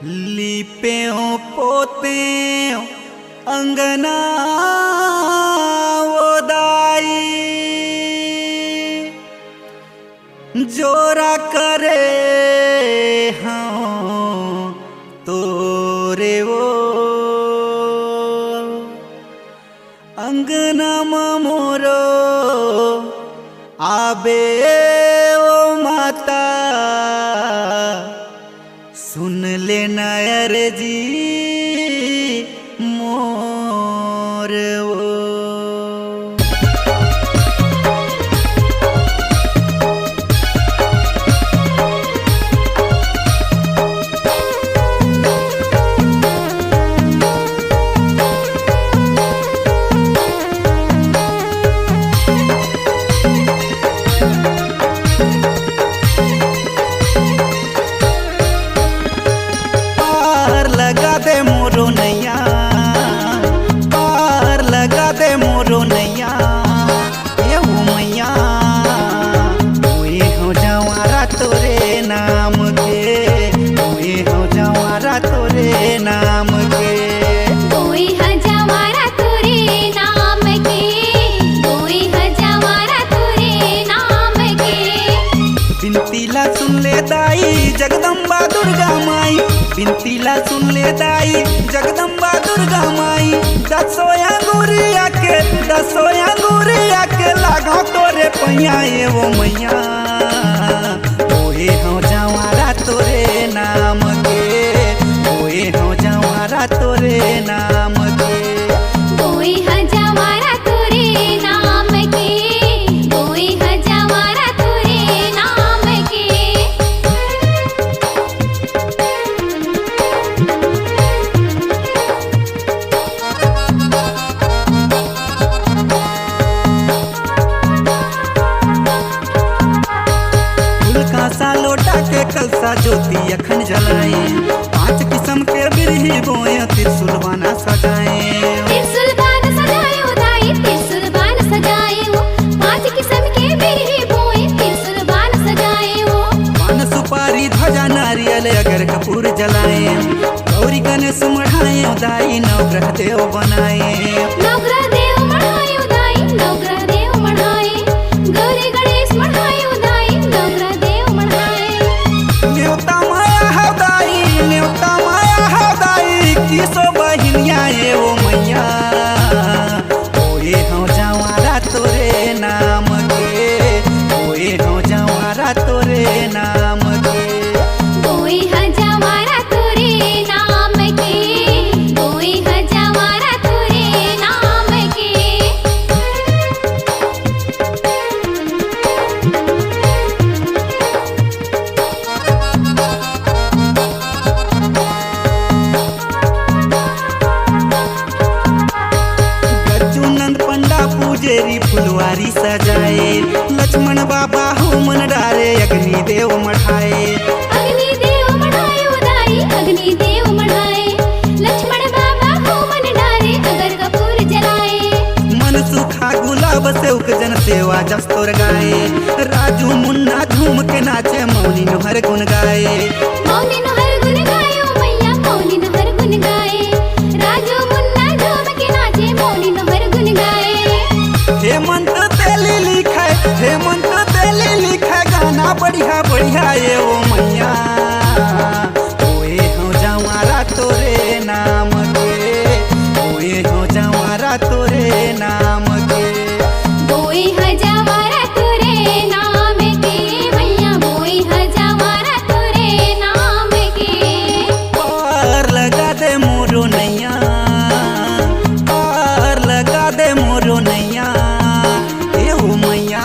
लीपेओ पोतेओ अंगना ओदाई, जोरा करे हाँ तोरे वो अंगना मोरो आबे ओ माता, सुन ले नायर जी मोर वो। लगा दे मोरो नैया, पार लगा दे मोरो नैया, ये वो मैया ओए हो जवारा तोरे नाम के, ओए हो जवारा तोरे नाम के, ओए हो जवारा तोरे नाम के, ओए हो जवारा तोरे नाम के। बिनतीला सुन ले दाई जगदम्बा दुर्गा माई, बिनतीला सुन ले दाई जगदम्बा दुर्गा माई, दसोया गुरिया के लागा तोरे पैया ये वो मैया, ओए हो जवारा तोरे नाम के, ओए हो जवारा तोरे नाम के, ओए हो जवारा तोरे नाम के, ओए हो जवारा तोरे नाम के। सा लोटा के कलसा ज्योति अखन जलाए, 5 किस्म के बिरही बोए त्रिशूल बाना सजाए, त्रिशूल बाना सजाए उदाई, त्रिशूल बाना सजाए वो, 5 किस्म के बिरही बोए त्रिशूल बाना सजाए वो। पान सुपारी ध्वजा नारियल अगर कपूर जलाए, गौरी गणेश मढ़ाए उदाई नवग्रह देव बनाए, नवग्रह देव मढ़ाए उदाई, नवग्रह देव मढ़ाए, गौरी गणेश मढ़ाए उदाई, नवग्रह देव मढ़ाए। न्योता माया हदाई, न्योता माया हदाई, किसो बहिनिया ये वो मैया, ओए हो जवारा तोरे नाम के, ओए हो जवारा तोरे नाम के, ओए हो जवारा तोरे नाम के, ओए हो जवारा तोरे नाम के। गज्जूनंद पंडा पूजेरी फुलवारी सजाए, लक्ष्मण बाबा हो मन डारे अग्नि देव मढ़ाए, अग्नि देव मढ़ाए उदाई, अग्नि देव मढ़ाए, लक्ष्मण बाबा हो मन डारे अगर कपूर जलाए, मन सुखा गुलाब से जन सेवा जस्तोर गाए, राजू मुन्ना झूम के नाचे मौनी नहर गुन गाए, मौनी नहर गुन गाए ओ मैया, मौनी नहर गुन गाए, राजू मुन्ना झूम के नाचे मौनी नहर गुन गाए। हेमंत तेली लिखे, हेमंत तेली लिखे गाना बढ़िया बढ़िया ये वो मैया, ओए हो जवारा तोरे नाम के, ओए हो जवारा तोरे नाम के, ओए हो जवारा तोरे नाम के, मैया ओए हो जवारा तोरे नाम के। पार लगा दे मोरो नैया, पार लगा दे मोरो नैया, ये वो मैया,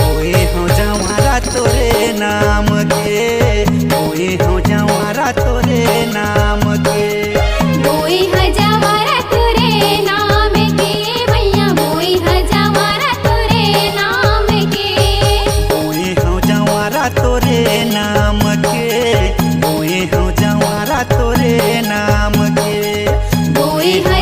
ओए हो जवारा तोरे नाम के, ओए हो जवारा तोरे नाम के, ओए हो जवारा तोरे नाम के, मैया ओए हो जवारा तोरे नाम के, ओए हो जवारा तोरे नाम के, ओए हो जवारा तोरे नाम के, ओए हो